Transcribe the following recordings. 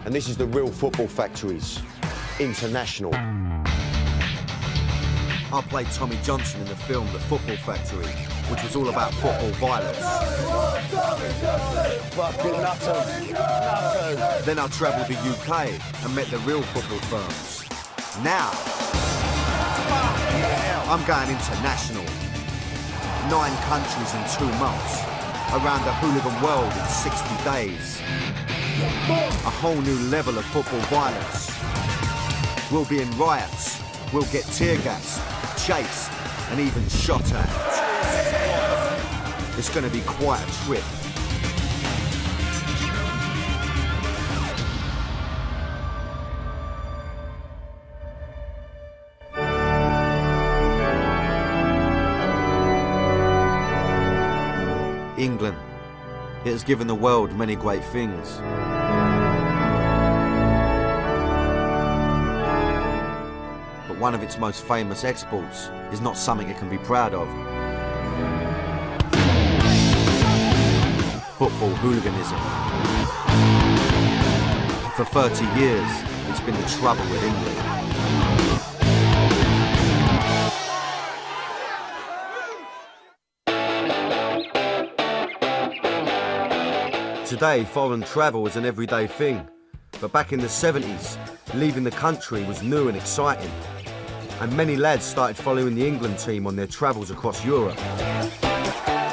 And this is the real football factories, international. I played Tommy Johnson in the film The Football Factory, which was all about football violence. Fucking nutters. Then I travelled the UK and met the real football firms. Now, I'm going international. 9 countries in 2 months. Around the hooligan world in 60 days. A whole new level of football violence. We'll be in riots. We'll get tear gassed, chased, and even shot at. It's going to be quite a trip. England. It has given the world many great things. But one of its most famous exports is not something it can be proud of. Football hooliganism. For 30 years, it's been the trouble with England. Today, foreign travel is an everyday thing, but back in the 70s, leaving the country was new and exciting, and many lads started following the England team on their travels across Europe.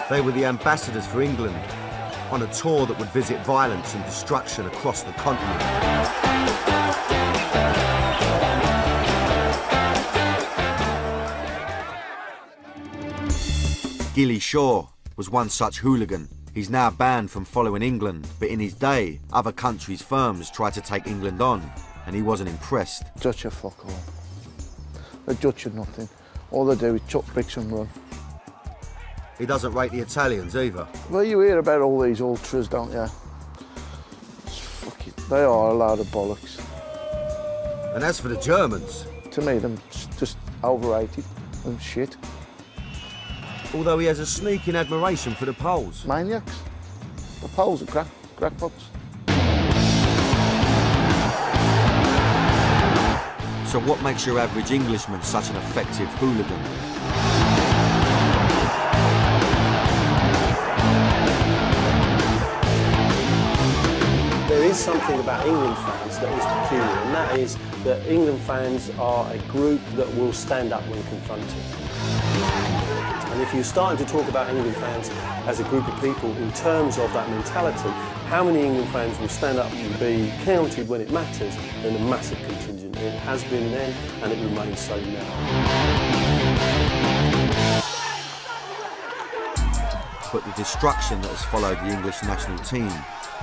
They were the ambassadors for England on a tour that would visit violence and destruction across the continent. Gilly Shaw was one such hooligan. He's now banned from following England, but in his day, other countries' firms tried to take England on, and he wasn't impressed. Dutch are fuck all. The Dutch are nothing. All they do is chuck bricks and run. He doesn't rate the Italians either. Well, you hear about all these ultras, don't you? Fuck it, they are a load of bollocks. And as for the Germans... To me, them just overrated. Them shit. Although he has a sneaking admiration for the Poles. Maniacs. The Poles are crackpots. So what makes your average Englishman such an effective hooligan? There is something about England fans that is peculiar, and that is that England fans are a group that will stand up when confronted. And if you're starting to talk about England fans as a group of people in terms of that mentality, how many England fans will stand up and be counted when it matters, then a massive contingent. It has been then, and it remains so now. But the destruction that has followed the English national team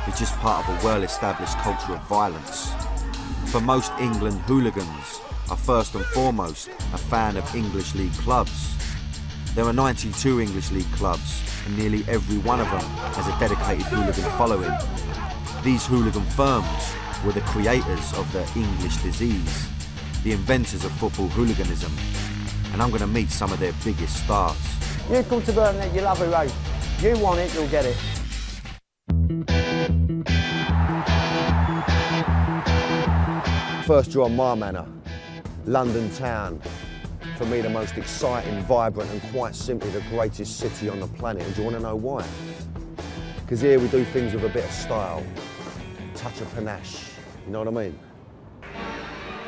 is just part of a well-established culture of violence. For most England hooligans are first and foremost a fan of English League clubs. There are 92 English League clubs, and nearly every one of them has a dedicated hooligan following. These hooligan firms were the creators of the English disease, the inventors of football hooliganism, and I'm going to meet some of their biggest stars. You come to Birmingham, you'll have a race. You want it, you'll get it. First, you're on my manor, London town. For me, the most exciting, vibrant, and quite simply the greatest city on the planet. And do you want to know why? Because here we do things with a bit of style, touch of panache. You know what I mean?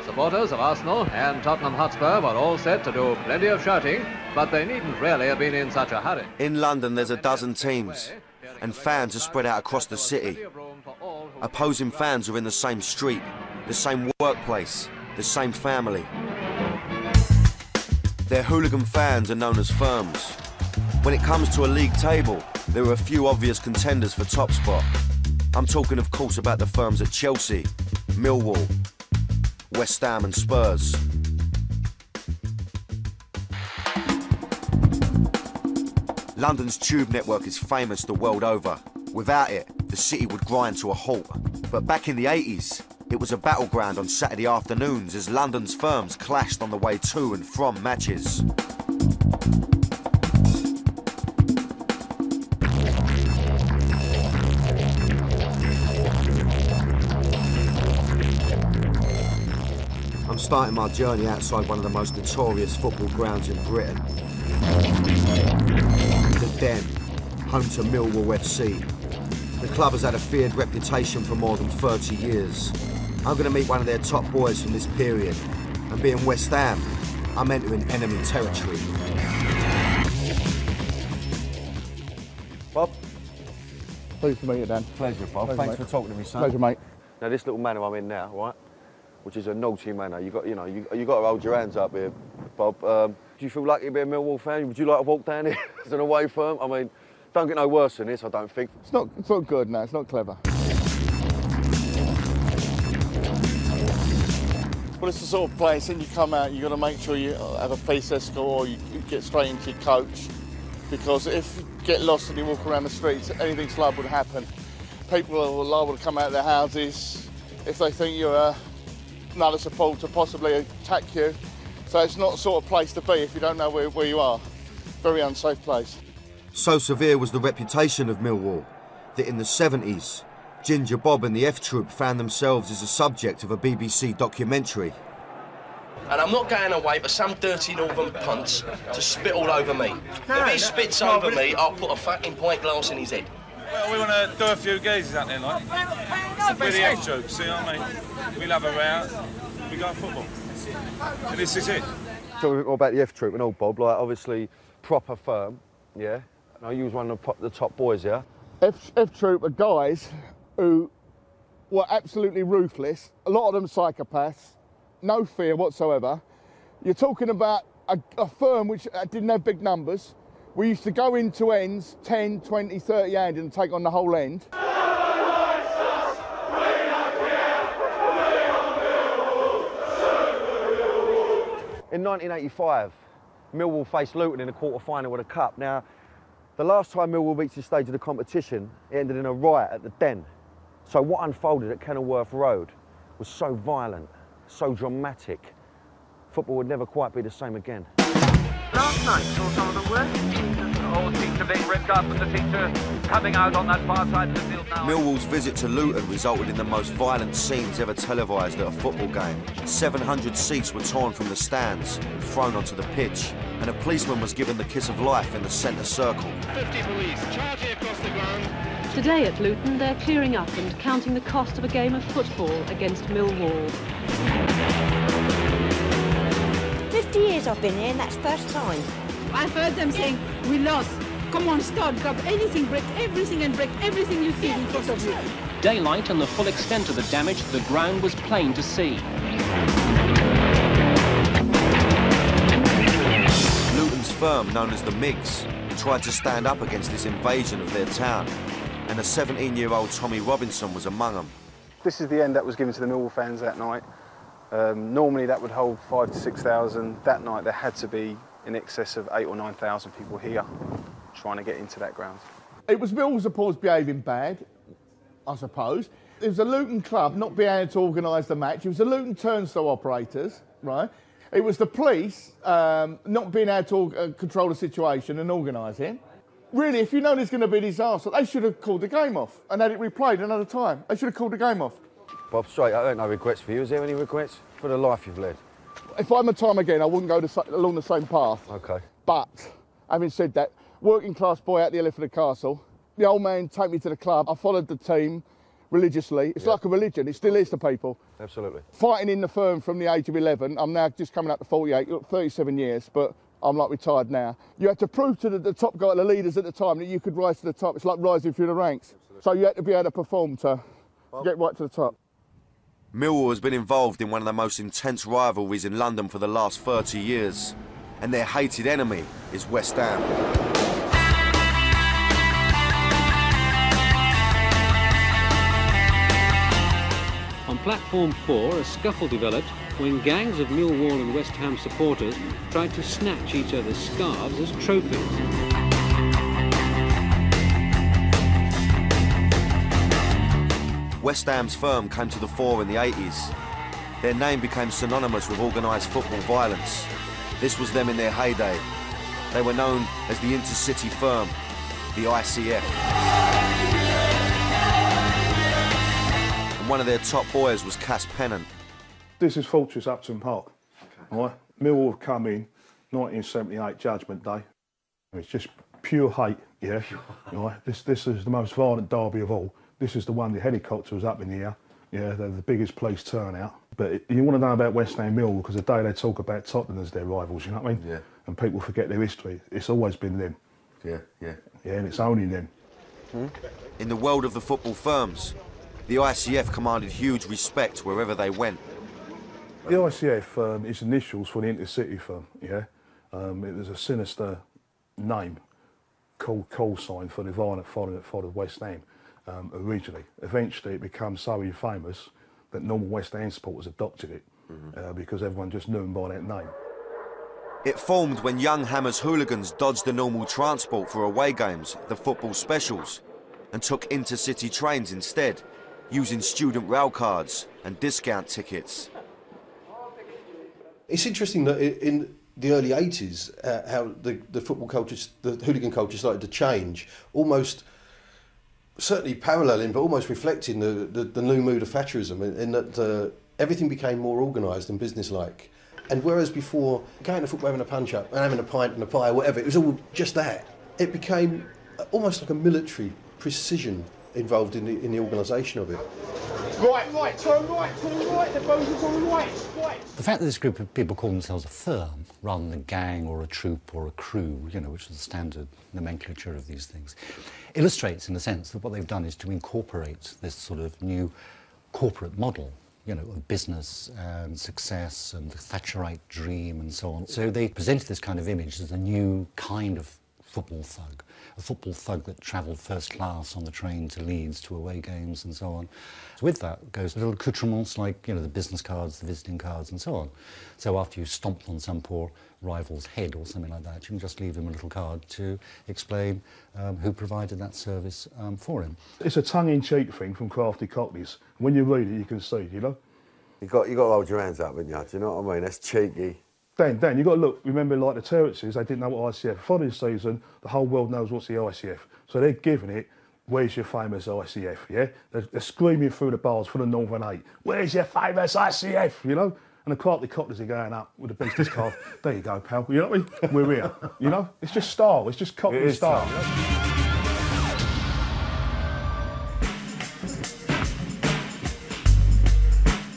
Supporters of Arsenal and Tottenham Hotspur were all set to do plenty of shouting, but they needn't really have been in such a hurry. In London, there's a dozen teams, and fans are spread out across the city. Opposing fans are in the same street, the same workplace, the same family. Their hooligan fans are known as firms. When it comes to a league table, there are a few obvious contenders for top spot. I'm talking, of course, about the firms at Chelsea, Millwall, West Ham and Spurs. London's tube network is famous the world over. Without it, the city would grind to a halt. But back in the 80s, it was a battleground on Saturday afternoons as London's firms clashed on the way to and from matches. starting my journey outside one of the most notorious football grounds in Britain. The Den, home to Millwall FC. The club has had a feared reputation for more than 30 years. I'm going to meet one of their top boys from this period, and being West Ham, I'm entering enemy territory. Bob? Pleased to meet you, Dan. Pleasure, Bob. Pleasure, Thanks mate. for talking to me, son. Pleasure, mate. Now, this little manor I'm in now, right, which is a naughty manor. You got to hold your hands up here, Bob. Do you feel lucky to be a Millwall fan? Would you like to walk down here as an away firm? I mean, don't get no worse than this, I don't think. It's not good, no. It's not clever. Well, it's the sort of place, and you come out, you've got to make sure you have a police escort or you get straight into your coach, because if you get lost and you walk around the streets, anything slow would happen. People are liable to come out of their houses if they think you're another supporter, possibly attack you. So it's not the sort of place to be if you don't know where you are. Very unsafe place. So severe was the reputation of Millwall that in the 70s, Ginger Bob and the F Troop found themselves as a subject of a BBC documentary. And I'm not going away for some dirty northern punts to spit all over me. If he spits over me, I'll put a fucking pint glass in his head. Well, we want to do a few geezers out there, like. We're the F Troop, see what I mean? We love a round, we go football. And this is it. Tell me a bit more about the F Troop and all, Bob. Like, obviously, proper firm, yeah? And you was one of the top boys, yeah? F Troop are guys who were absolutely ruthless. A lot of them psychopaths, no fear whatsoever. You're talking about a firm which didn't have big numbers. We used to go into ends, 10, 20, 30 hand and take on the whole end. In 1985, Millwall faced Luton in the quarter-final of the Cup. Now, the last time Millwall reached this stage of the competition, it ended in a riot at the Den. So what unfolded at Kenilworth Road was so violent, so dramatic, football would never quite be the same again. Last night saw some of the worst scenes of the old teacher being ripped up and the teacher coming out on that far side of the field now. Millwall's visit to Luton resulted in the most violent scenes ever televised at a football game. 700 seats were torn from the stands and thrown onto the pitch, and a policeman was given the kiss of life in the centre circle. 50 police charging across the ground. Today at Luton, they're clearing up and counting the cost of a game of football against Millwall. 50 years I've been here and that's first time. I've heard them saying, we lost. Come on, start, grab anything, break everything and break everything you see in front of you. Daylight and the full extent of the damage to the ground was plain to see. Luton's firm, known as the Migs, tried to stand up against this invasion of their town, and a 17-year-old Tommy Robinson was among them. This is the end that was given to the Millwall fans that night. Normally that would hold 5,000 to 6,000. That night there had to be in excess of 8,000 or 9,000 people here trying to get into that ground. It was Millwall supporters behaving bad, I suppose. It was a Luton club not being able to organise the match. It was the Luton turnstile operators, right? It was the police not being able to control the situation and organise it. Really, if you know there's going to be a disaster, they should have called the game off and had it replayed another time. They should have called the game off. Bob, straight, I don't know regrets for you. Is there any regrets for the life you've led? If I'm a time again, I wouldn't go along the same path. OK. But, having said that, working class boy out the Elephant Castle, the old man took me to the club. I followed the team religiously. It's like a religion. It still is to people. Absolutely. Fighting in the firm from the age of 11. I'm now just coming up to 48, 37 years, but I'm like retired now. You had to prove to the top guy, the leaders at the time, that you could rise to the top. It's like rising through the ranks. Absolutely. So you had to be able to perform to get right to the top. Millwall has been involved in one of the most intense rivalries in London for the last 30 years, and their hated enemy is West Ham. On platform 4, a scuffle developed when gangs of Millwall and West Ham supporters tried to snatch each other's scarves as trophies. West Ham's firm came to the fore in the 80s. Their name became synonymous with organised football violence. This was them in their heyday. They were known as the Intercity Firm, the ICF. And one of their top boys was Cass Pennant. This is Fortress Upton Park. Okay. Right? Millwall have come in 1978 Judgment Day. It's just pure hate, yeah. Right? This is the most violent derby of all. This is the one the helicopter was up in the air. Yeah, they're the biggest police turnout. But you want to know about West Ham Millwall because the day they talk about Tottenham as their rivals, you know what I mean? Yeah. And people forget their history. It's always been them. Yeah, yeah. Yeah, and it's only them. In the world of the football firms, the ICF commanded huge respect wherever they went. The ICF is initials for the intercity firm, yeah? It was a sinister name, call sign for the violent following of West Ham originally. Eventually it became so infamous that normal West Ham supporters adopted it because everyone just knew them by that name. It formed when young Hammers hooligans dodged the normal transport for away games, the football specials, and took intercity trains instead, using student rail cards and discount tickets. It's interesting that in the early 80s, how the football culture, the hooligan culture started to change, almost, certainly paralleling, but almost reflecting the new mood of Thatcherism, in that everything became more organised and businesslike. And whereas before, going to football, having a punch-up and having a pint and a pie, whatever, it was all just that. It became almost like a military precision involved in the organisation of it. Right, turn right, the boat is on the right. The fact that this group of people call themselves a firm, rather than a gang or a troop or a crew, you know, which is the standard nomenclature of these things, illustrates, in a sense, that what they've done is to incorporate this sort of new corporate model, you know, of business and success and the Thatcherite dream and so on. So they presented this kind of image as a new kind of football thug, a football thug that travelled first class on the train to Leeds to away games and so on. So with that goes little accoutrements like, you know, the business cards, the visiting cards and so on. So after you stomped on some poor rival's head or something like that, you can just leave him a little card to explain who provided that service for him. It's a tongue-in-cheek thing from Crafty Cockneys. When you read it, you can see, you know? You got to hold your hands up, haven't you? Do you know what I mean? That's cheeky. Dan, you've got to look, remember, like the terraces, they didn't know what ICF. For this season, the whole world knows what's the ICF. So they're giving it, where's your famous ICF, yeah? They're screaming through the bars for the Northern Eight, where's your famous ICF, you know? And the Crafty Cockneys are going up with the business card. There you go, pal, you know what I mean? We're here, you know? It's just style, it's just Cockney style. You know?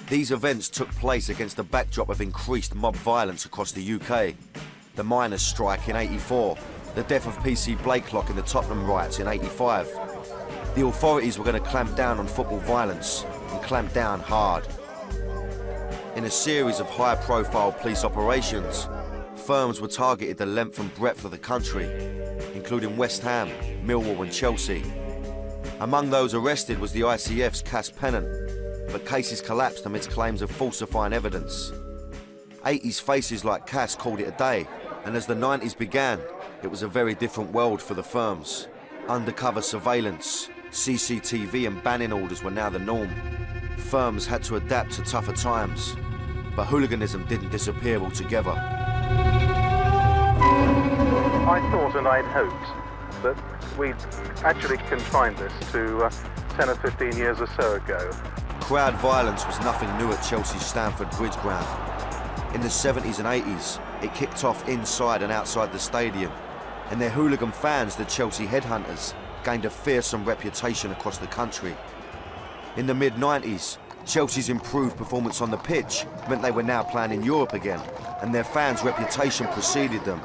These events took place against the backdrop of increased mob violence across the UK. The miners' strike in '84, the death of PC Blakelock in the Tottenham riots in '85. The authorities were going to clamp down on football violence, and clamp down hard. In a series of high-profile police operations, firms were targeted the length and breadth of the country, including West Ham, Millwall and Chelsea. Among those arrested was the ICF's Cass Pennant, but cases collapsed amidst claims of falsifying evidence. 80s faces like Cass called it a day, and as the 90s began, it was a very different world for the firms. Undercover surveillance, CCTV and banning orders were now the norm. Firms had to adapt to tougher times, but hooliganism didn't disappear altogether. I thought and I'd hoped that we'd actually confined this to 10 or 15 years or so ago. Crowd violence was nothing new at Chelsea's Stamford Bridge ground. In the 70s and 80s, it kicked off inside and outside the stadium, and their hooligan fans, the Chelsea Headhunters, gained a fearsome reputation across the country. In the mid-90s, Chelsea's improved performance on the pitch meant they were now playing in Europe again, and their fans' reputation preceded them.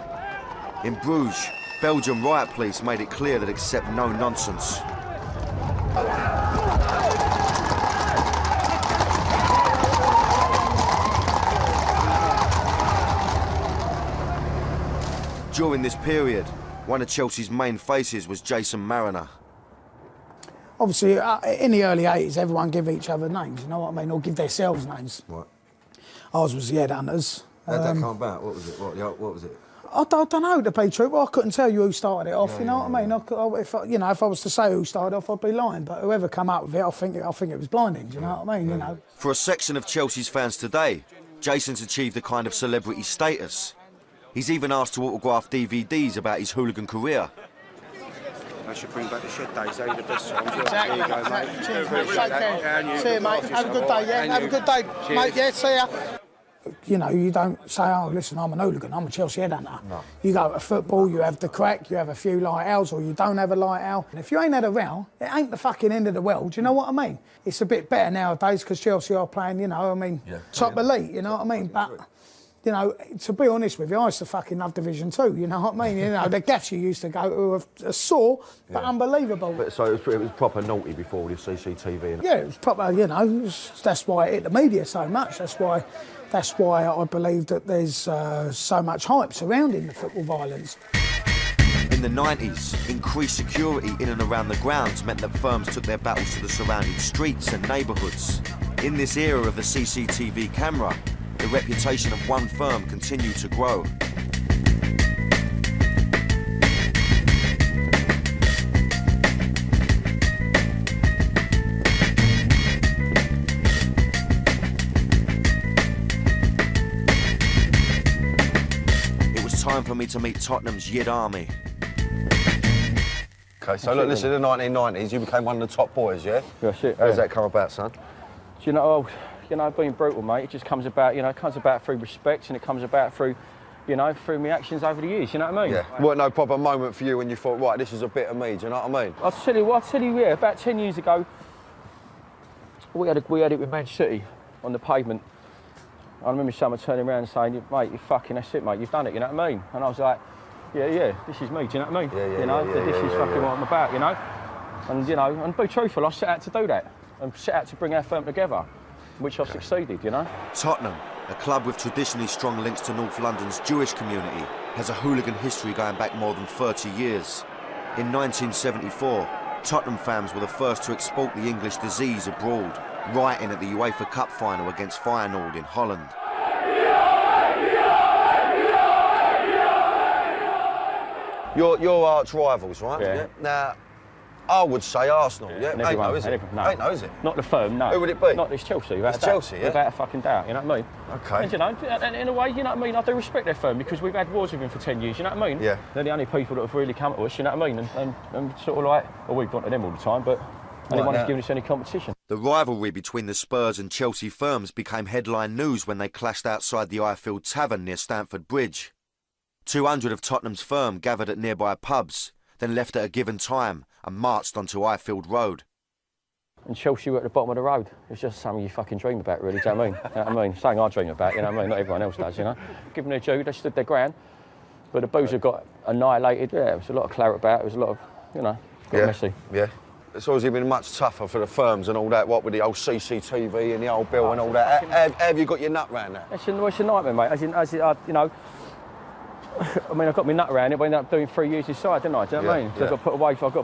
In Bruges, Belgian riot police made it clear that accept no nonsense. During this period, one of Chelsea's main faces was Jason Mariner. Obviously, in the early 80s, everyone give each other names, you know what I mean, or give themselves names. What? Ours was the Headhunters. How'd that come about? What was it? What was it? I don't know, to be true. Well, I couldn't tell you who started it off, you know what I mean? If I was to say who started off, I'd be lying. But whoever come up with it, I think it was blinding, do you know what I mean? You know. For a section of Chelsea's fans today, Jason's achieved a kind of celebrity status. He's even asked to autograph DVDs about his hooligan career. They should bring back the shed days. They're the best times. Exactly. There you go, mate. Cheers, mate. Take care. See you, mate. Have a good day, yeah? Have a good day, mate. Yeah, see ya. You know, you don't say, oh, listen, I'm an hooligan, I'm a Chelsea headhunter. No. You go to football, you have the crack, you have a few light hours, or you don't have a light hour. And if you ain't had a row, it ain't the fucking end of the world, do you know what I mean? It's a bit better nowadays because Chelsea are playing, you know, I mean, top elite, you know what I mean? But, you know, to be honest with you, I used to fucking love Division 2, you know what I mean? You know, the gaffs you used to go to are sore, but unbelievable. But, so it was proper naughty before with CCTV? And... Yeah, it was proper, you know, that's why it hit the media so much, that's why I believe that there's so much hype surrounding the football violence. In the 90s, increased security in and around the grounds meant that firms took their battles to the surrounding streets and neighbourhoods. In this era of the CCTV camera, the reputation of one firm continued to grow. Time for me to meet Tottenham's Yid Army. Okay, so look, listen, in the 1990s, you became one of the top boys, yeah? That's it. How does that come about, son? Do you know, being brutal, mate, it just comes about, you know, it comes about through respect and it comes about through, you know, through my actions over the years, you know what I mean? Yeah. Weren't no proper moment for you when you thought, right, this is a bit of me, do you know what I mean? I'll tell you, yeah, about 10 years ago, we had it with Man City on the pavement. I remember someone turning around and saying, mate, you're fucking, that's it, mate, you've done it, you know what I mean? And I was like, yeah, this is me, do you know what I mean? This is fucking what I'm about, you know? And, you know, and be truthful, I set out to do that and set out to bring our firm together, which I've succeeded, you know? Tottenham, a club with traditionally strong links to North London's Jewish community, has a hooligan history going back more than 30 years. In 1974, Tottenham fans were the first to export the English disease abroad, rioting at the UEFA Cup final against Feyenoord in Holland. Your arch rivals, right? Yeah. Now, I would say Arsenal, yeah? Ain't no, is it? No. Ain't no, is it? Not the firm, no. Who would it be? Not this Chelsea. That's Chelsea, yeah? Without a fucking doubt, you know what I mean? Okay. And, you know, and in a way, you know what I mean, I do respect their firm because we've had wars with them for 10 years, you know what I mean? Yeah. They're the only people that have really come to us, you know what I mean? And sort of like, well, we've gone to them all the time, but anyone who's given us any competition. The rivalry between the Spurs and Chelsea firms became headline news when they clashed outside the Ifield Tavern near Stamford Bridge. 200 of Tottenham's firm gathered at nearby pubs, then left at a given time and marched onto Ifield Road. And Chelsea were at the bottom of the road. It's just something you fucking dream about, really, do you know what I mean? You know what I mean? Something I dream about, you know what I mean? Not everyone else does, you know? Give them their due, they stood their ground, but the boozer got annihilated. Yeah, there was a lot of claret about, it was a lot of, you know, messy. Yeah. It's always been much tougher for the firms and all that, what with the old CCTV and the old bill and all that. How have you got your nut round that? It's a nightmare, mate. You know, I mean, I got my nut around it, but I ended up doing 3 years inside, didn't I? Do you know what I mean? So I got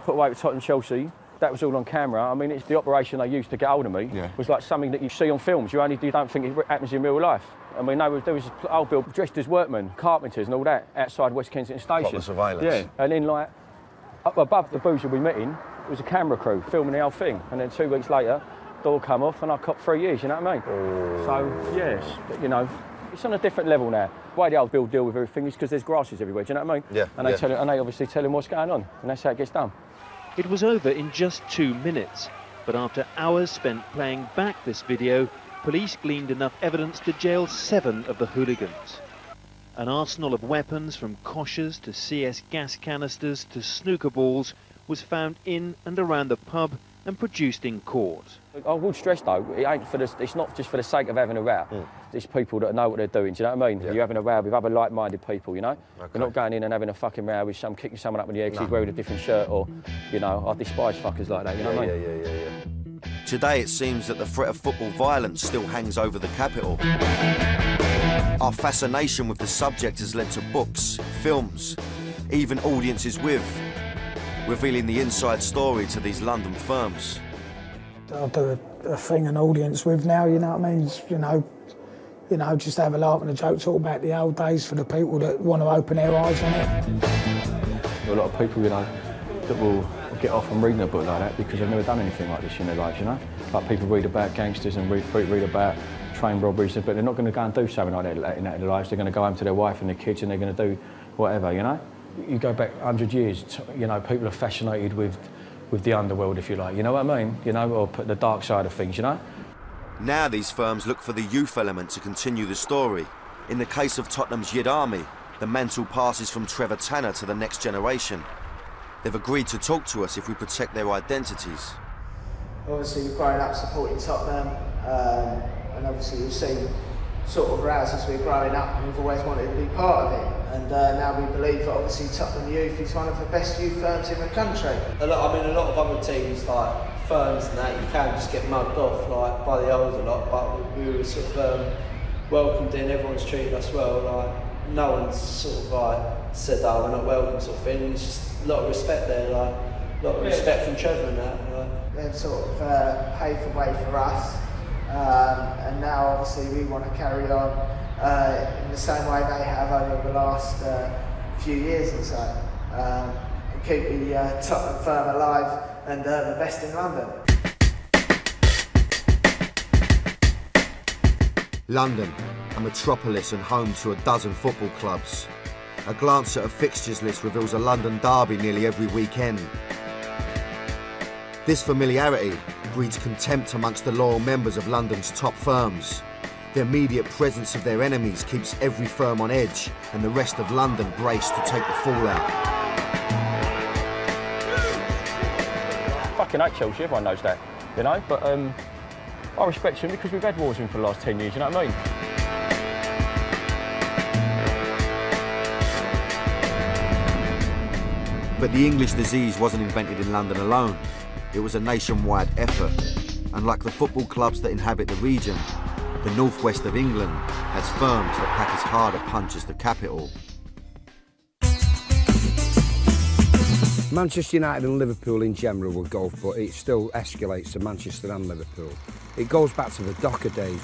put away with Tottenham Chelsea. That was all on camera. I mean, it's the operation they used to get hold of me. Yeah. Was like something that you see on films. You don't think it happens in real life. I mean, there was old Bill dressed as workmen, carpenters and all that outside West Kensington Station. Proper surveillance. Yeah, and then like up above the boozer we met in, it was a camera crew filming the whole thing. And then 2 weeks later, door come off and I copped 3 years. You know what I mean? Oh. So yes, you know. It's on a different level now. The way the old Bill deal with everything is because there's grasses everywhere, do you know what I mean? Yeah. And they obviously tell him what's going on, and that's how it gets done. It was over in just 2 minutes, but after hours spent playing back this video, police gleaned enough evidence to jail 7 of the hooligans. An arsenal of weapons from koshers to CS gas canisters to snooker balls was found in and around the pub and produced in court. I would stress though, it's not just for the sake of having a row. It's people that know what they're doing, do you know what I mean? Yeah. You're having a row with other like-minded people, you know? Okay. You're not going in and having a fucking row with kicking someone up in the head because he's wearing a different shirt or, you know, I despise fuckers like that, you know what I mean? Yeah. Today it seems that the threat of football violence still hangs over the capital. Our fascination with the subject has led to books, films, even audiences revealing the inside story to these London firms. I do a thing an audience with now, you know what I mean? It's, you know, just have a laugh and a joke, talk about the old days for the people that want to open their eyes on it. There are a lot of people, you know, that will get off from reading a book like that because they've never done anything like this in their lives, you know? Like people read about gangsters and read about train robberies, but they're not going to go and do something like that in their lives. They're going to go home to their wife and their kids and they're going to do whatever, you know? you go back 100 years, you know, people are fascinated with the underworld, if you like, you know what I mean? You know, or the dark side of things, you know? Now these firms look for the youth element to continue the story. In the case of Tottenham's Yid Army, the mantle passes from Trevor Tanner to the next generation. They've agreed to talk to us if we protect their identities. Obviously, we've grown up supporting Tottenham, and obviously we've seen sort of rows as we're growing up, and we've always wanted to be part of it. And now we believe that obviously Tottenham Youth is one of the best youth firms in the country. A lot of other teams, like firms and that, you can just get mugged off like by the old a lot, but we were sort of welcomed in, everyone's treated us well, like no one's sort of like said, oh, we're not welcome sort of thing. It's just a lot of respect there, like a lot of respect from Trevor and that. They've sort of paved the way for us, and now obviously we want to carry on in the same way they have over the last few years or so, and keep the Tottenham firm alive and the best in London. London, a metropolis and home to a dozen football clubs. A glance at a fixtures list reveals a London derby nearly every weekend. This familiarity breeds contempt amongst the loyal members of London's top firms. The immediate presence of their enemies keeps every firm on edge, and the rest of London braced to take the fallout. Fucking hate Chelsea, everyone knows that, you know, but I respect him because we've had wars with him for the last 10 years, you know what I mean? But the English disease wasn't invented in London alone. It was a nationwide effort. And like the football clubs that inhabit the region, the northwest of England has firms that pack as hard a punch as the capital. Manchester United and Liverpool in general were golf, but it still escalates to Manchester and Liverpool. It goes back to the Docker days.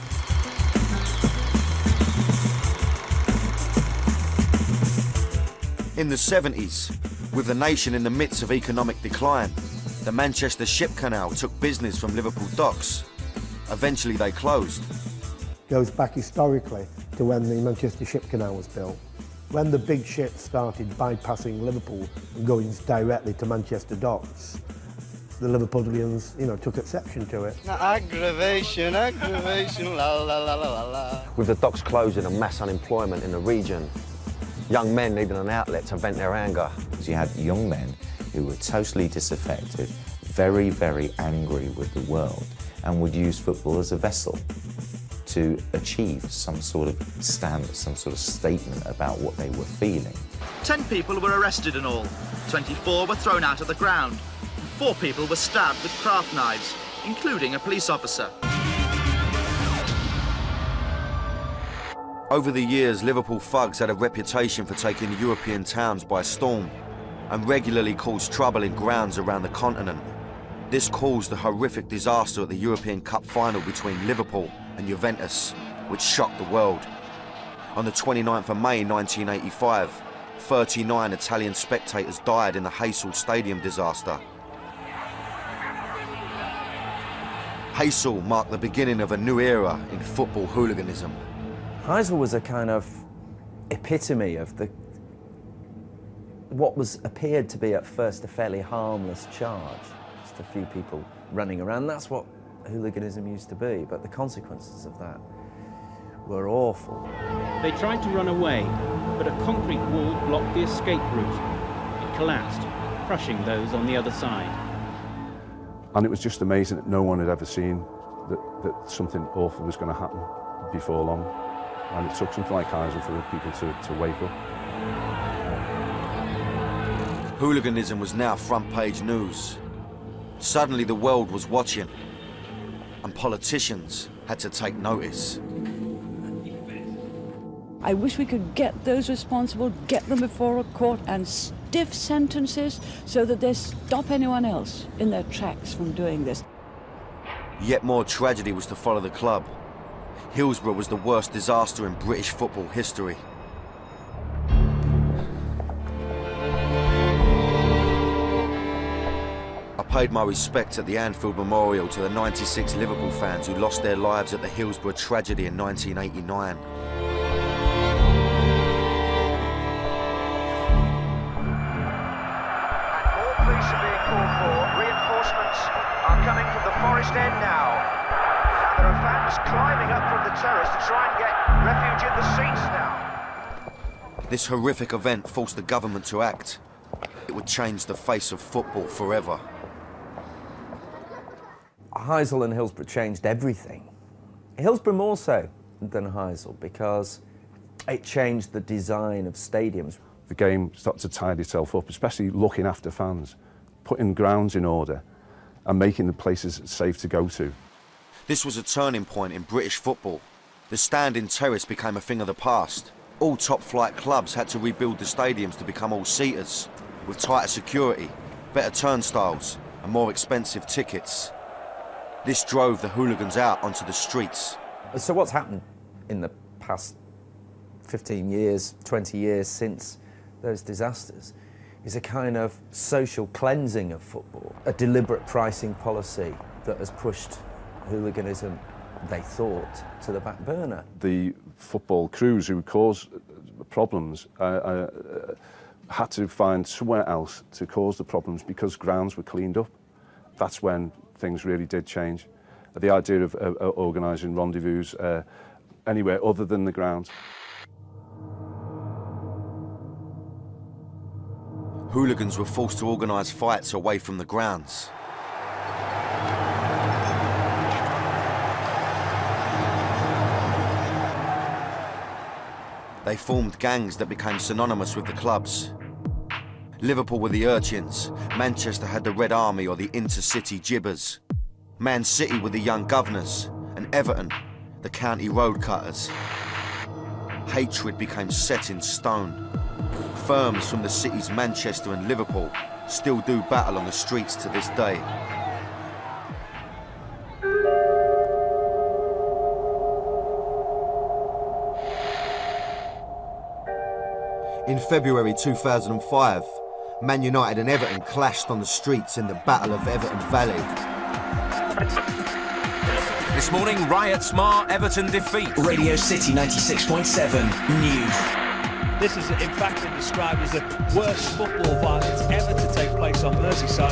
In the 70s, with the nation in the midst of economic decline, the Manchester Ship Canal took business from Liverpool docks. Eventually they closed. Goes back historically to when the Manchester Ship Canal was built. When the big ships started bypassing Liverpool and going directly to Manchester docks, the Liverpudlians, you know, took exception to it. Aggravation, aggravation, la la la la la. With the docks closing and mass unemployment in the region, young men needed an outlet to vent their anger. So you had young men who were totally disaffected, very, very angry with the world, and would use football as a vessel to achieve some sort of stand, some sort of statement about what they were feeling. 10 people were arrested in all. 24 were thrown out of the ground. 4 people were stabbed with craft knives, including a police officer. Over the years, Liverpool thugs had a reputation for taking European towns by storm and regularly caused trouble in grounds around the continent. This caused a horrific disaster at the European Cup final between Liverpool and Juventus, which shocked the world. On the 29th of May 1985, 39 Italian spectators died in the Heysel Stadium disaster. Heysel marked the beginning of a new era in football hooliganism. Heysel was a kind of epitome of what appeared to be at first a fairly harmless charge. Just a few people running around. That's what hooliganism used to be, but the consequences of that were awful. They tried to run away, but a concrete wall blocked the escape route. It collapsed, crushing those on the other side. And it was just amazing that no one had ever seen that something awful was going to happen before long. And it took something like Heysel for people to wake up. Hooliganism was now front-page news. Suddenly the world was watching, and politicians had to take notice. I wish we could get those responsible, get them before a court, and stiff sentences so that they stop anyone else in their tracks from doing this. Yet more tragedy was to follow the club. Hillsborough was the worst disaster in British football history. I paid my respects at the Anfield Memorial to the 96 Liverpool fans who lost their lives at the Hillsborough tragedy in 1989. nearest end now. Now there are fans climbing up from the terrace to try and get refuge in the seats now. This horrific event forced the government to act. It would change the face of football forever. Heysel and Hillsborough changed everything. Hillsborough more so than Heysel because it changed the design of stadiums. The game started to tidy itself up, especially looking after fans, putting grounds in order and making the places safe to go to. This was a turning point in British football. The standing terrace became a thing of the past. All top-flight clubs had to rebuild the stadiums to become all-seaters, with tighter security, better turnstiles and more expensive tickets. This drove the hooligans out onto the streets. So what's happened in the past 15 years, 20 years since those disasters is a kind of social cleansing of football, a deliberate pricing policy that has pushed hooliganism, they thought, to the back burner. The football crews who caused problems had to find somewhere else to cause the problems because grounds were cleaned up. That's when things really did change. The idea of organising rendezvous anywhere other than the ground. Hooligans were forced to organise fights away from the grounds. They formed gangs that became synonymous with the clubs. Liverpool were the Urchins, Manchester had the Red Army or the Intercity Jibbers. Man City were the Young Governors, and Everton, the County Road Cutters. Hatred became set in stone. Firms from the cities Manchester and Liverpool still do battle on the streets to this day. In February 2005, Man United and Everton clashed on the streets in the Battle of Everton Valley. This morning, riots mar Everton defeat. Radio City 96.7 News. This has in fact been described as the worst football violence ever to take place on Merseyside.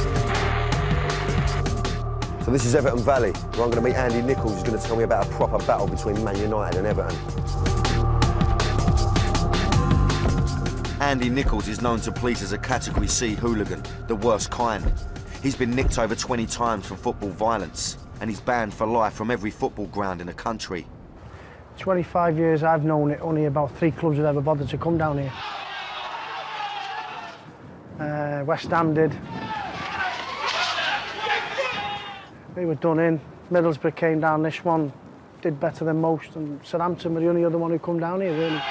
So this is Everton Valley, where I'm going to meet Andy Nichols, who's going to tell me about a proper battle between Man United and Everton. Andy Nichols is known to police as a Category C hooligan, the worst kind. He's been nicked over 20 times for football violence, and he's banned for life from every football ground in the country. 25 years I've known it, only about 3 clubs have ever bothered to come down here. West Ham did. We were done in. Middlesbrough came down, this one did better than most, and Southampton were the only other one who come down here, really.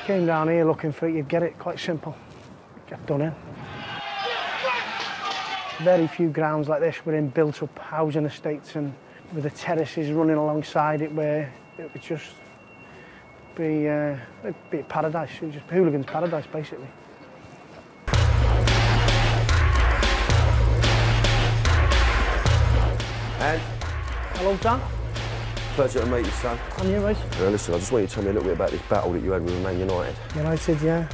Came down here looking for it, you'd get it, quite simple. Get done in. Very few grounds like this were in built-up housing estates and with the terraces running alongside it where it would just be a paradise. It was just hooligans' paradise, basically. And? Hello, Dan. Pleasure to meet you, son. And you, mate? Listen, I just want you to tell me a little bit about this battle that you had with Man United. United, yeah.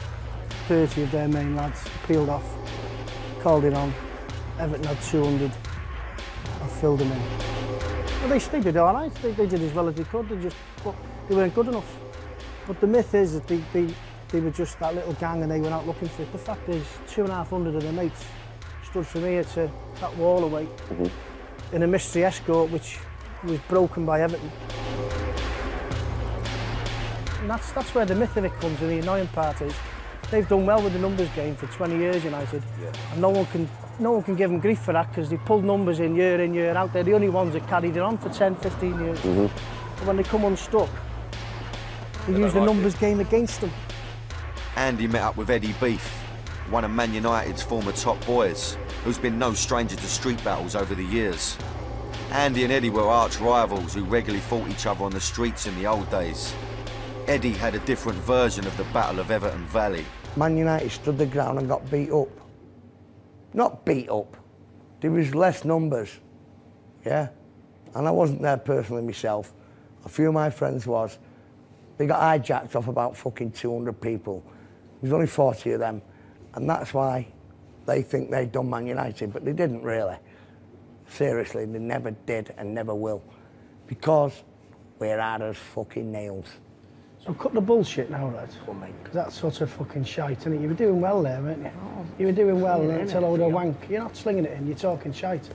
30 of their main lads peeled off, called it on. Everton had 200. I filled them in. Well, they did all right. They did as well as they could. They weren't good enough. But the myth is that they were just that little gang and they went out looking for it. The fact is, 250 of their mates stood from here to that wall away in a mystery escort which was broken by Everton. And that's where the myth of it comes, and the annoying part is they've done well with the numbers game for 20 years, United, and no one can give them grief for that because they pulled numbers in, year out. They're the only ones that carried it on for 10, 15 years. But when they come unstuck, they use the numbers game against them. Andy met up with Eddie Beef, one of Man United's former top boys, who's been no stranger to street battles over the years. Andy and Eddie were arch rivals who regularly fought each other on the streets in the old days. Eddie had a different version of the Battle of Everton Valley. Man United stood the ground and got beat up. Not beat up, there was less numbers, yeah? And I wasn't there personally myself. A few of my friends was. They got hijacked off about fucking 200 people. There was only 40 of them. And that's why they think they'd done Man United, but they didn't really. Seriously, they never did and never will. Because we're hard as fucking nails. So cut the bullshit now, right? Because that's sort of fucking shite, isn't it? You were doing well there, weren't you? You were doing well until a load of wank. You're not slinging it in, you're talking shite.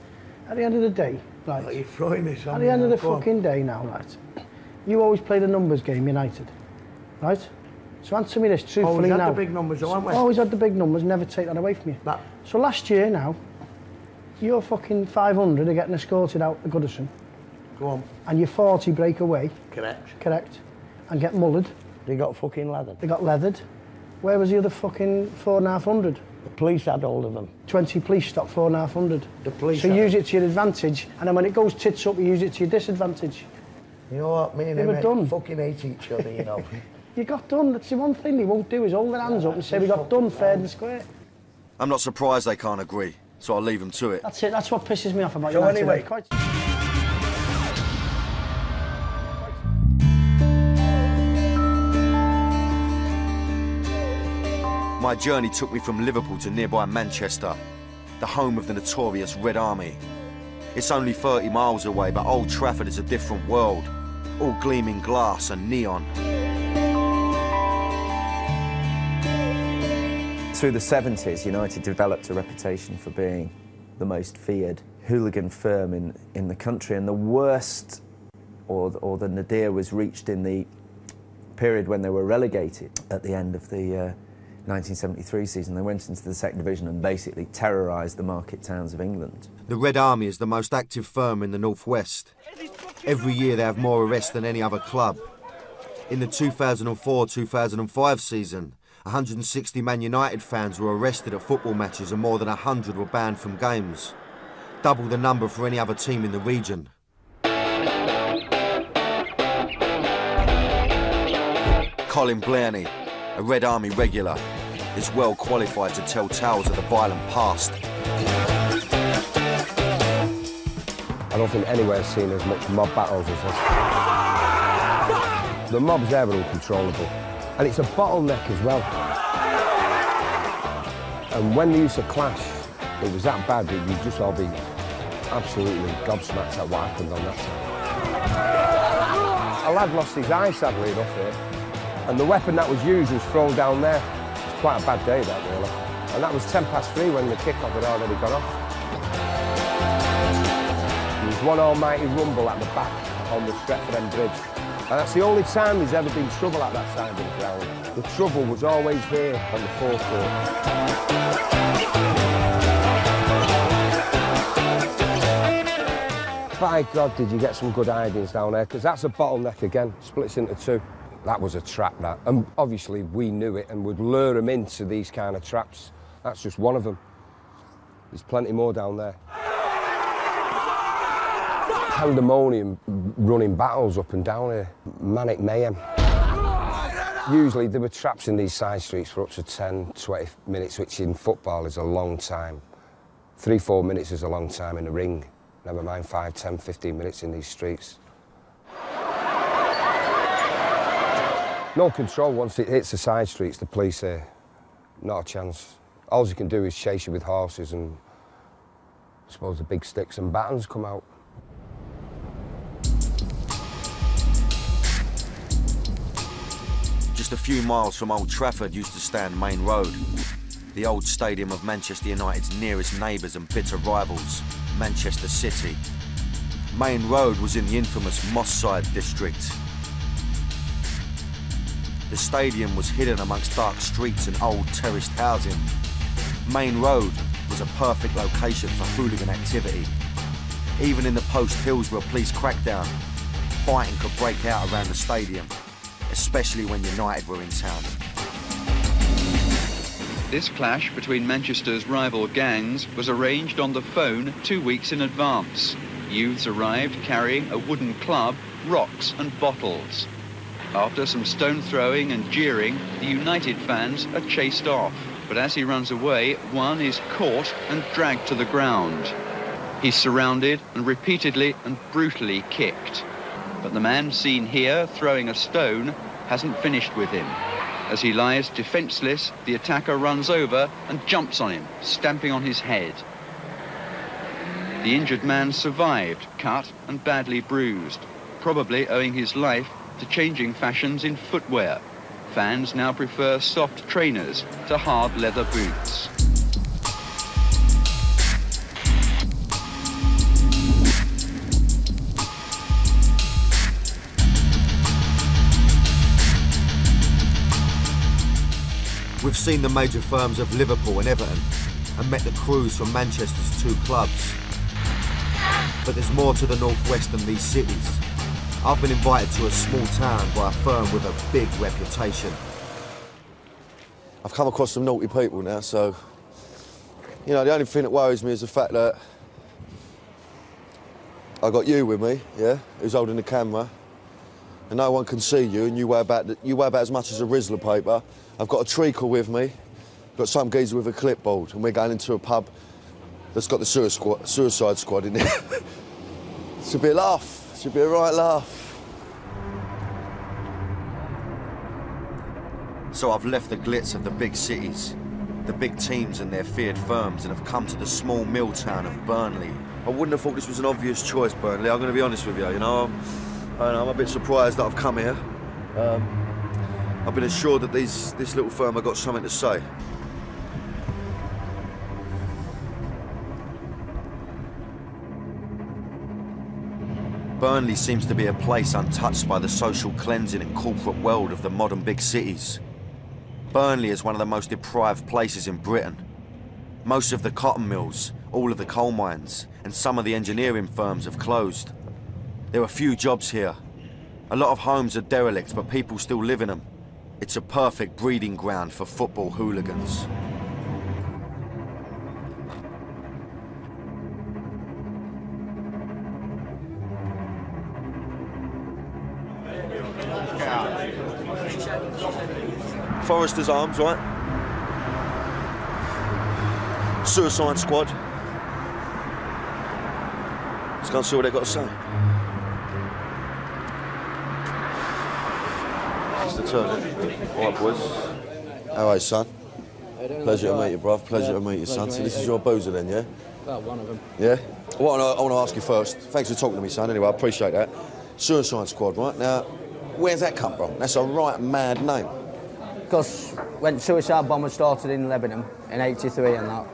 At the end of the day, right? Oh, you're throwing this on At the end of the fucking day now, right? You always play the numbers game, United, right? So answer me this truthfully always had now. the big numbers, haven't we? Always had the big numbers, never take that away from you. So last year now, you're fucking 500 are getting escorted out to Goodison. Go on. And your 40 break away. Correct. Correct. And get mullered. They got fucking leathered. They got leathered. Where was the other fucking 4,500? The police had hold of them. 20 police stopped 4,500. The police. So you use it to your advantage, and then when it goes tits up, you use it to your disadvantage. You know what, me and him fucking hate each other, you know. You got done. That's the one thing they won't do is hold their hands up and say we got done fair and square. I'm not surprised they can't agree, so I'll leave them to it. That's it. That's what pisses me off about So United. anyway, Quite... My journey took me from Liverpool to nearby Manchester, the home of the notorious Red Army. It's only 30 miles away, but Old Trafford is a different world, all gleaming glass and neon. Through the 70s, United developed a reputation for being the most feared hooligan firm in the country, and the worst, or the nadir, was reached in the period when they were relegated at the end of the 1973 season. They went into the second division and basically terrorised the market towns of England. The Red Army is the most active firm in the Northwest. Every year they have more arrests than any other club. In the 2004-2005 season, 160 Man United fans were arrested at football matches and more than 100 were banned from games. Double the number for any other team in the region. Colin Blairney, a Red Army regular, is well qualified to tell tales of the violent past. I don't think anywhere's seen as much mob battles as this. The mobs there are uncontrollable, and it's a bottleneck as well. And when they used to clash, it was that bad that you'd just all be absolutely gobsmacked at what happened on that side. A lad lost his eye, sadly enough, here, and the weapon that was used was thrown down there. It was quite a bad day, that, really. And that was 3:10 when the kick-off had already gone off. There was one almighty rumble at the back on the Stretford End Bridge. And that's the only time there's ever been trouble at that side of the ground. The trouble was always here on the forecourt. By God, did you get some good hidings down there, because that's a bottleneck again, splits into two. That was a trap, that. And obviously we knew it and would lure them into these kind of traps. That's just one of them. There's plenty more down there. Pandemonium running battles up and down here. Manic mayhem. Usually there were traps in these side streets for up to 10, 20 minutes, which in football is a long time. 3-4 minutes is a long time in a ring. Never mind 5, 10, 15 minutes in these streets. No control once it hits the side streets, the police here. Not a chance. All you can do is chase you with horses and I suppose the big sticks and batons come out. Just a few miles from Old Trafford used to stand Main Road, the old stadium of Manchester United's nearest neighbours and bitter rivals, Manchester City. Main Road was in the infamous Moss Side district. The stadium was hidden amongst dark streets and old terraced housing. Main Road was a perfect location for hooligan activity. Even in the post-Hillsborough police crackdown, fighting could break out around the stadium, especially when United were in town. This clash between Manchester's rival gangs was arranged on the phone 2 weeks in advance. Youths arrived carrying a wooden club, rocks and bottles. After some stone throwing and jeering, the United fans are chased off. But as he runs away, one is caught and dragged to the ground. He's surrounded and repeatedly and brutally kicked. But the man seen here throwing a stone hasn't finished with him. As he lies defenseless, the attacker runs over and jumps on him, stamping on his head. The injured man survived, cut and badly bruised, probably owing his life to changing fashions in footwear. Fans now prefer soft trainers to hard leather boots. We've seen the major firms of Liverpool and Everton and met the crews from Manchester's two clubs. But there's more to the northwest than these cities. I've been invited to a small town by a firm with a big reputation. I've come across some naughty people now, so, you know, the only thing that worries me is the fact that I got you with me, yeah, who's holding the camera, and no one can see you, and you weigh about as much as a Rizzler paper. I've got a treacle with me, got some geezer with a clipboard, and we're going into a pub that's got the suicide squad in it. Should be a laugh. Should be a right laugh. So I've left the glitz of the big cities, the big teams and their feared firms, and have come to the small mill town of Burnley. I wouldn't have thought this was an obvious choice, Burnley. I'm going to be honest with you, you know. I'm a bit surprised that I've come here. I've been assured that this little firm have got something to say. Burnley seems to be a place untouched by the social cleansing and corporate world of the modern big cities. Burnley is one of the most deprived places in Britain. Most of the cotton mills, all of the coal mines, and some of the engineering firms have closed. There are few jobs here. A lot of homes are derelict, but people still live in them. It's a perfect breeding ground for football hooligans. Foresters Arms, right? Suicide Squad. Let's go and see what they've got to say. Mr. Turner. All right, boys. How are you, son? Pleasure to meet you, bruv. Pleasure to meet you, son. So this is your boozer then, yeah? Well, one of them. Yeah? Well, I want to ask you first. Thanks for talking to me, son. Anyway, I appreciate that. Suicide Squad, right? Now, where's that come from? That's a right mad name. Because when suicide bombers started in Lebanon in '83 and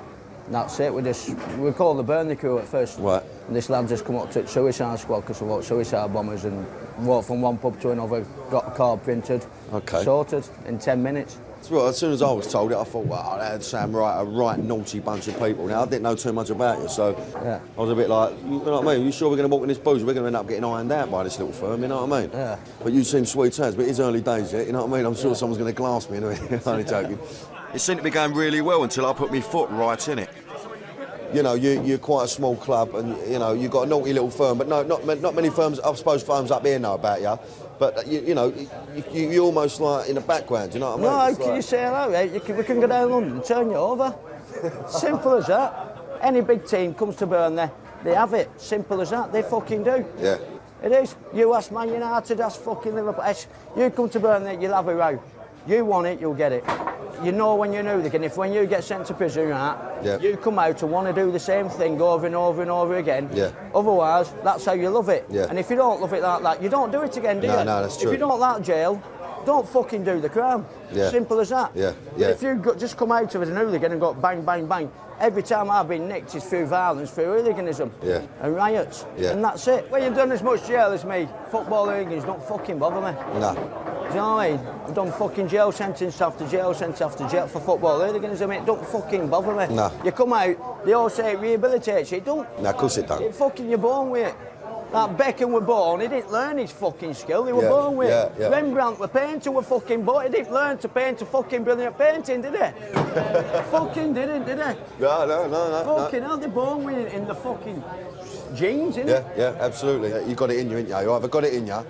that's it. We called the Burnley crew at first. Right. And this lad just come up to Suicide Squad because we walked suicide bombers and walked from one pub to another, got the card printed, sorted in 10 minutes. Well, as soon as I was told it, I thought, wow, that sounds a right naughty bunch of people. Now, I didn't know too much about you, so yeah. I was a bit like, you know what I mean? You sure we're going to walk in this booze? We're going to end up getting ironed out by this little firm, you know what I mean? Yeah. But you seem sweet as, but it's early days yet, you know what I mean? I'm sure someone's going to glass me anyway. Only joking. It seemed to be going really well until I put my foot right in it. You know, you're quite a small club, and you know you've got a naughty little firm, but no, not many firms. I suppose firms up here know about you, but you know, you're almost like in the background. You know what I mean? No, can you say hello? We can go down to London and turn you over. Simple as that. Any big team comes to Burnley, they have it. Simple as that. They fucking do. Yeah. It is. You ask Man United, ask fucking Liverpool. You come to Burnley, you'll have a row. You want it, you'll get it. You know when you're hooligan, if when you get sent to prison, you come out and want to do the same thing over and over and over again. Yeah. Otherwise, that's how you love it. Yeah. And if you don't love it like that, you don't do it again, do you? No, that's true. If you don't like jail, don't fucking do the crime. Yeah. Simple as that. Yeah. But if you just come out of it as an hooligan and go bang, bang, bang, every time I've been nicked is through violence, through hooliganism and riots. Yeah. And that's it. When you've done as much jail as me, football hooligans don't fucking bother me. No. Do you know what I mean? I've done fucking jail sentence after jail sentence after jail for football hooliganism. It don't fucking bother me. No. You come out, they all say it rehabilitates you. It don't. No, of course it don't. It fucking, you're born with it. Like Beckham were born, he didn't learn his fucking skill, they were born with it. Yeah. Rembrandt, the painter, were fucking born, he didn't learn to paint a fucking brilliant painting, did he? Fucking didn't, did he? No. Fucking hell, they're born with it in the fucking genes, innit? Yeah, absolutely. You've got it in you, ain't you? You either got it in you,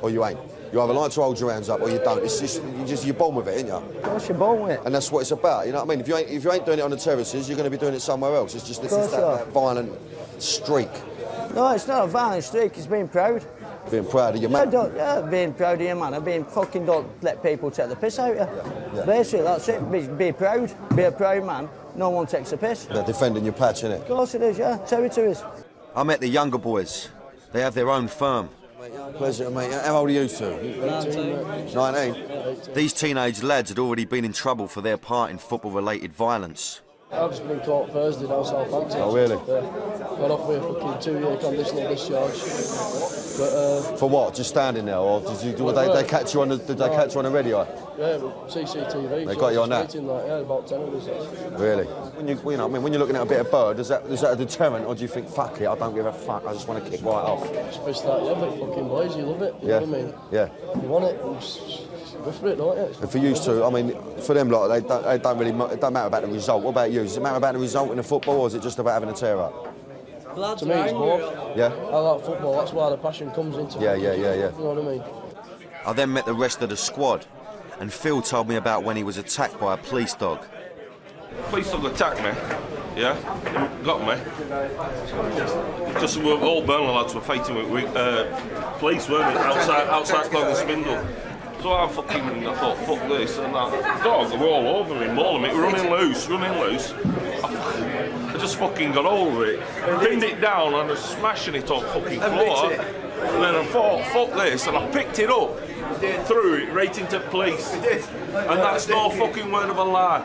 or you ain't. You either like to hold your hands up or you don't. It's just you're born with it, ain't you? Of course you're born with it. And that's what it's about, you know what I mean? If you ain't doing it on the terraces, you're going to be doing it somewhere else. It's just that violent streak. No, it's not a violent streak, it's being proud. Being proud of your man? Being proud of your man. Being fucking don't let people take the piss out of you. Yeah. Basically, that's it. Be proud. Be a proud man. no one takes a piss. They're defending your patch, innit? Of course it is, yeah. Territories. I met the younger boys. They have their own firm. Pleasure, mate. How old are you two? 19. These teenage lads had already been in trouble for their part in football-related violence. I've just been caught Thursday now, Southampton. Oh, really? Yeah. Got off with a fucking 2-year conditional discharge. But, for what? Just standing there, or did they catch you on the? Did they catch you on the radio? Yeah, CCTV. They got you on that? Yeah, about 10 of us. Really? When you're looking at a bit of bird, is that a deterrent, or do you think, fuck it, I don't give a fuck, I just want to kick right off? It's just that, yeah, but fucking boys, you love it. You know what I mean? Yeah. You want it. Go for it, don't you? And for you two, I mean, for them lot, it don't matter about the result. What about you? Does it matter about the result in the football, or is it just about having a tear up? To me, it's both. Yeah. I like football. That's why the passion comes into. Yeah. You know what I mean? I then met the rest of the squad, and Phil told me about when he was attacked by a police dog. Police dog attacked me. Yeah, got me. Because we were all Burnley lads were fighting with police, weren't it? Outside Clog and Spindle. So I thought, fuck this, and that dog, they were all over me, mauling me, running loose. I just fucking got over it, pinned it down, and I was smashing it on fucking floor. And then I thought, fuck this, and I picked it up, threw it right into police. And that's no fucking word of a lie.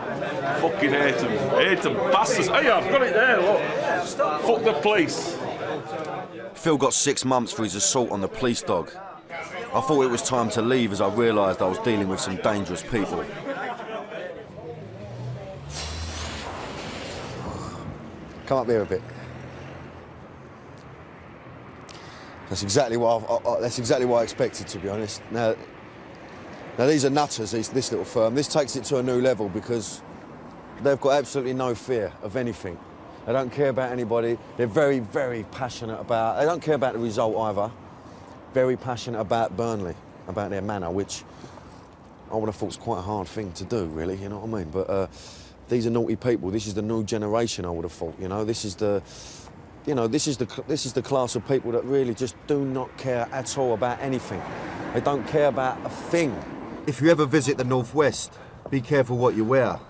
Fucking hate them, bastards. Hey, I've got it there, look. Fuck the police. Phil got 6 months for his assault on the police dog. I thought it was time to leave as I realised I was dealing with some dangerous people. Come up here a bit. That's exactly what I expected, to be honest. Now these are nutters. This little firm. This takes it to a new level because they've got absolutely no fear of anything. They don't care about anybody. They're very, very passionate about. They don't care about the result either. Very passionate about Burnley, about their manner, which I would have thought was quite a hard thing to do, really. You know what I mean? But these are naughty people. This is the new generation. I would have thought. You know, this is the class of people that really just do not care at all about anything. They don't care about a thing. If you ever visit the Northwest, be careful what you wear.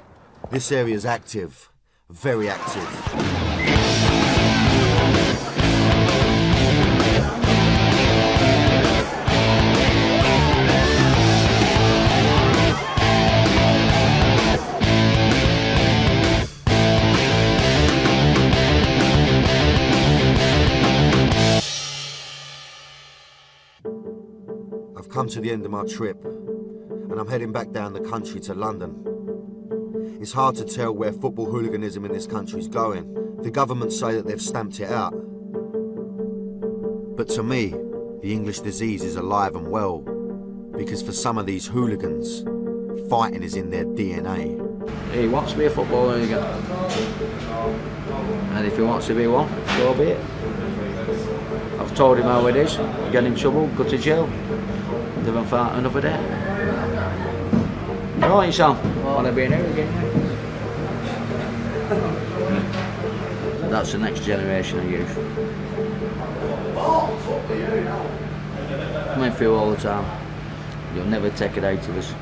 This area is active, very active. I've come to the end of my trip, and I'm heading back down the country to London. It's hard to tell where football hooliganism in this country is going. The government say that they've stamped it out. But to me, the English disease is alive and well, because for some of these hooligans, fighting is in their DNA. He wants to be a football hooligan, and if he wants to be one, so be it. I've told him how it is, get in trouble, go to jail, live and fight another day. All right, son, want to be an hooligan? That's the next generation of youth. Coming through all the time, you'll never take it out of us.